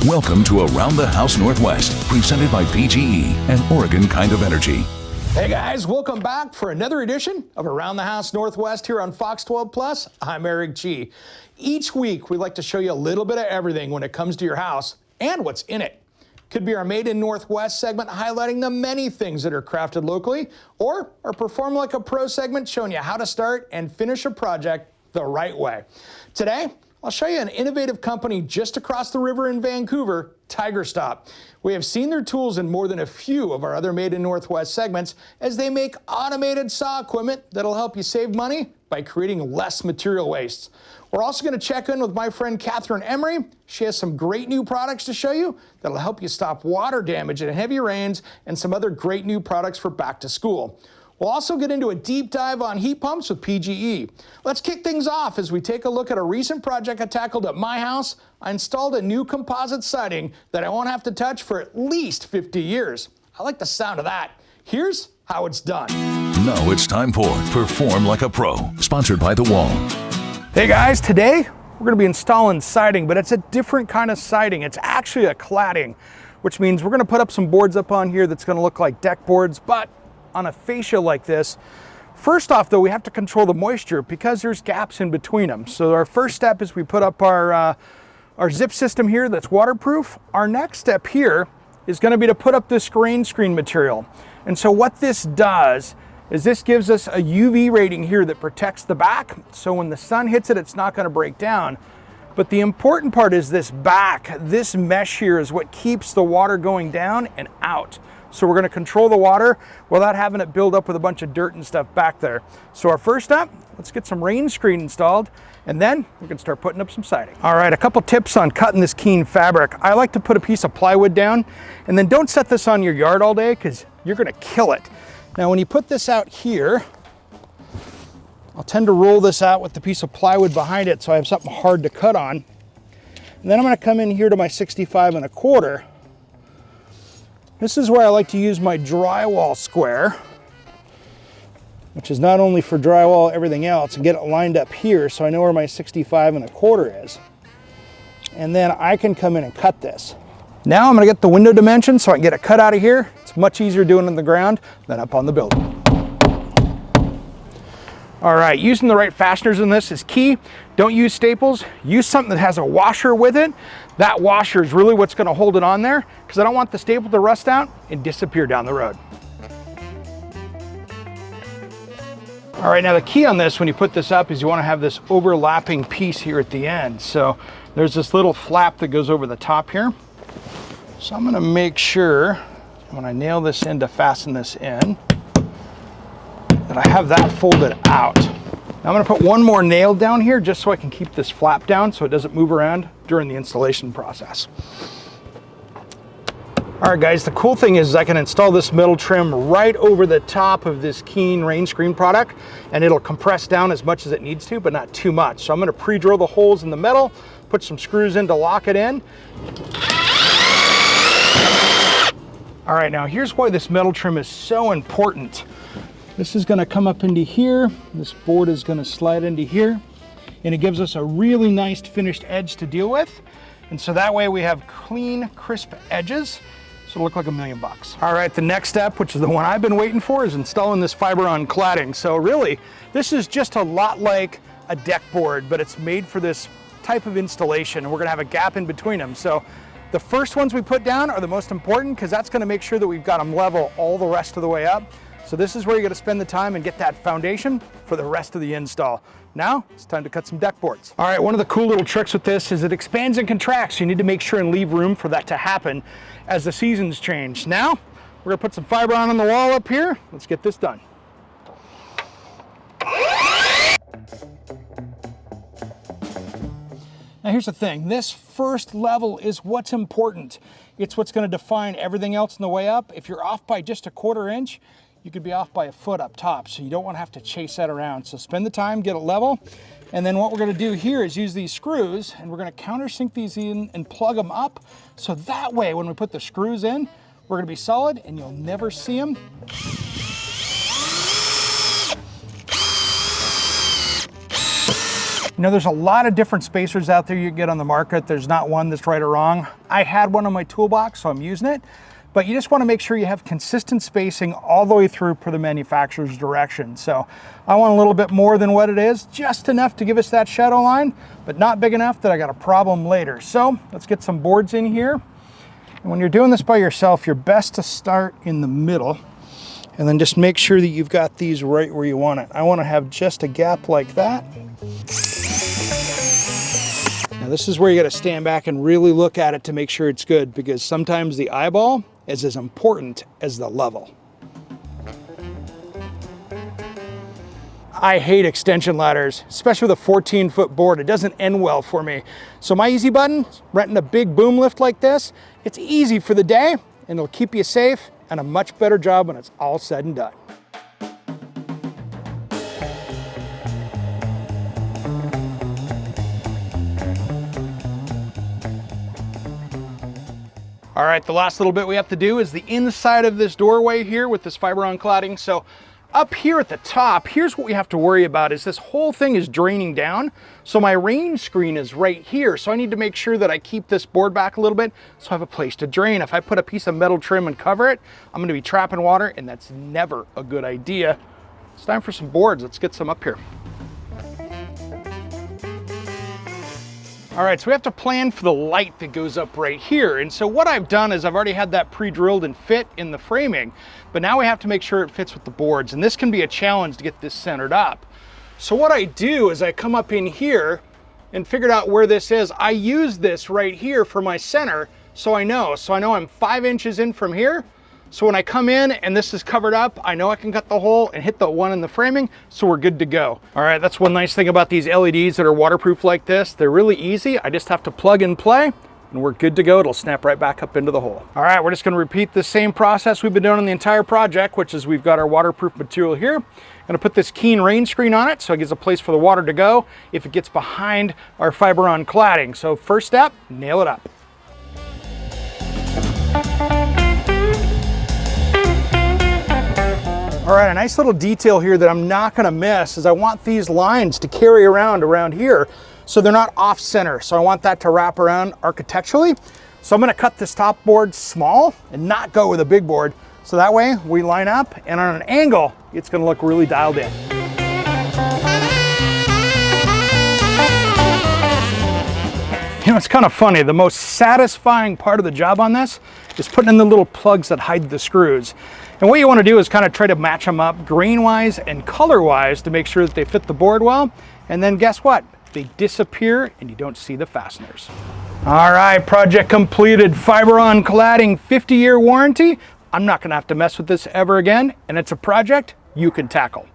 Welcome to Around the House Northwest, presented by PGE and Oregon Kind of Energy. Hey guys, welcome back for another edition of Around the House Northwest here on Fox 12 Plus. I'm Eric G. Each week, we like to show you a little bit of everything when it comes to your house and what's in it. Could be our Made in Northwest segment highlighting the many things that are crafted locally, or our Perform Like a Pro segment showing you how to start and finish a project the right way. Today, I'll show you an innovative company just across the river in Vancouver, TigerStop. We have seen their tools in more than a few of our other Made in Northwest segments as they make automated saw equipment that'll help you save money by creating less material wastes. We're also going to check in with my friend Catherine Emery. She has some great new products to show you that'll help you stop water damage in heavy rains and some other great new products for back to school. We'll also get into a deep dive on heat pumps with PGE. Let's kick things off as we take a look at a recent project I tackled at my house. I installed a new composite siding that I won't have to touch for at least 50 years. I like the sound of that. Here's how it's done. Now it's time for Perform Like a Pro, sponsored by The Wall. Hey guys, today we're going to be installing siding, but it's a different kind of siding. It's actually a cladding, which means we're going to put up some boards up on here that's going to look like deck boards, but on a fascia like this. First off though, we have to control the moisture because there's gaps in between them. So our first step is we put up our zip system here that's waterproof. Our next step here is going to be to put up this rain screen material. And so what this does is this gives us a UV rating here that protects the back. So when the sun hits it, it's not going to break down. But the important part is this back. This mesh here is what keeps the water going down and out. So we're going to control the water without having it build up with a bunch of dirt and stuff back there. So our first step, let's get some rain screen installed, and then we can start putting up some siding. All right, a couple tips on cutting this keen fabric. I like to put a piece of plywood down, and then don't set this on your yard all day because you're going to kill it. Now when you put this out here, I'll tend to roll this out with the piece of plywood behind it so I have something hard to cut on. And then I'm going to come in here to my 65 1/4. This is where I like to use my drywall square, which is not only for drywall, everything else, and get it lined up here so I know where my 65 1/4 is. And then I can come in and cut this. Now I'm going to get the window dimensions so I can get it cut out of here. It's much easier doing it on the ground than up on the building. All right, using the right fasteners in this is key. Don't use staples. Use something that has a washer with it. That washer is really what's going to hold it on there because I don't want the staple to rust out and disappear down the road. All right, now the key on this when you put this up is you want to have this overlapping piece here at the end. So there's this little flap that goes over the top here. So I'm going to make sure when I nail this in to fasten this in, that I have that folded out. Now I'm going to put one more nail down here just so I can keep this flap down so it doesn't move around during the installation process. All right guys, the cool thing is I can install this metal trim right over the top of this Keen rain screen product, and it'll compress down as much as it needs to, but not too much. So I'm going to pre-drill the holes in the metal, put some screws in to lock it in. All right, now here's why this metal trim is so important. This is going to come up into here. This board is going to slide into here, and it gives us a really nice finished edge to deal with. And so that way we have clean, crisp edges. So it'll look like $1 million. All right, the next step, which is the one I've been waiting for, is installing this Fiberon cladding. So really, this is just a lot like a deck board, but it's made for this type of installation, and we're going to have a gap in between them. So the first ones we put down are the most important because that's going to make sure that we've got them level all the rest of the way up. So this is where you're going to spend the time and get that foundation for the rest of the install. Now it's time to cut some deck boards. All right, one of the cool little tricks with this is it expands and contracts. You need to make sure and leave room for that to happen as the seasons change. Now we're going to put some Fiberon on the wall up here. Let's get this done. Now here's the thing, this first level is what's important. It's what's going to define everything else on the way up. If you're off by just a 1/4 inch, you could be off by a foot up top, so you don't want to have to chase that around. So spend the time, get it level, and then what we're going to do here is use these screws, and we're going to countersink these in and plug them up, so that way when we put the screws in, we're going to be solid and you'll never see them. You know, there's a lot of different spacers out there you get on the market. There's not one that's right or wrong. I had one on my toolbox, so I'm using it. But you just want to make sure you have consistent spacing all the way through per the manufacturer's direction. So I want a little bit more than what it is, just enough to give us that shadow line, but not big enough that I got a problem later. So let's get some boards in here. And when you're doing this by yourself, you're best to start in the middle and then just make sure that you've got these right where you want it. I want to have just a gap like that. Now this is where you got to stand back and really look at it to make sure it's good, because sometimes the eyeball is as important as the level. I hate extension ladders, especially with a 14-foot board. It doesn't end well for me. So my easy button, renting a big boom lift like this, it's easy for the day and it'll keep you safe and a much better job when it's all said and done. All right, the last little bit we have to do is the inside of this doorway here with this Fiberon cladding. So up here at the top, here's what we have to worry about is this whole thing is draining down. So my rain screen is right here. So I need to make sure that I keep this board back a little bit so I have a place to drain. If I put a piece of metal trim and cover it, I'm gonna be trapping water, and that's never a good idea. It's time for some boards. Let's get some up here. All right, so we have to plan for the light that goes up right here. And so what I've done is I've already had that pre-drilled and fit in the framing, but now we have to make sure it fits with the boards. And this can be a challenge to get this centered up. So what I do is I come up in here and figured out where this is. I use this right here for my center, so I know. So I know I'm 5 inches in from here. So when I come in and this is covered up, I know I can cut the hole and hit the one in the framing, so we're good to go. All right, that's one nice thing about these LEDs that are waterproof like this. They're really easy. I just have to plug and play and we're good to go. It'll snap right back up into the hole. All right, we're just gonna repeat the same process we've been doing on the entire project, which is we've got our waterproof material here. Gonna put this Keen rain screen on it so it gives a place for the water to go if it gets behind our Fiberon cladding. So first step, nail it up. All right, a nice little detail here that I'm not gonna miss is I want these lines to carry around here so they're not off center. So I want that to wrap around architecturally. So I'm gonna cut this top board small and not go with a big board. So that way we line up and on an angle, it's gonna look really dialed in. You know, it's kind of funny. The most satisfying part of the job on this is putting in the little plugs that hide the screws. And what you want to do is kind of try to match them up grain-wise and color-wise to make sure that they fit the board well. And then guess what? They disappear and you don't see the fasteners. All right, project completed. Fiberon cladding, 50-year warranty. I'm not going to have to mess with this ever again. And it's a project you can tackle.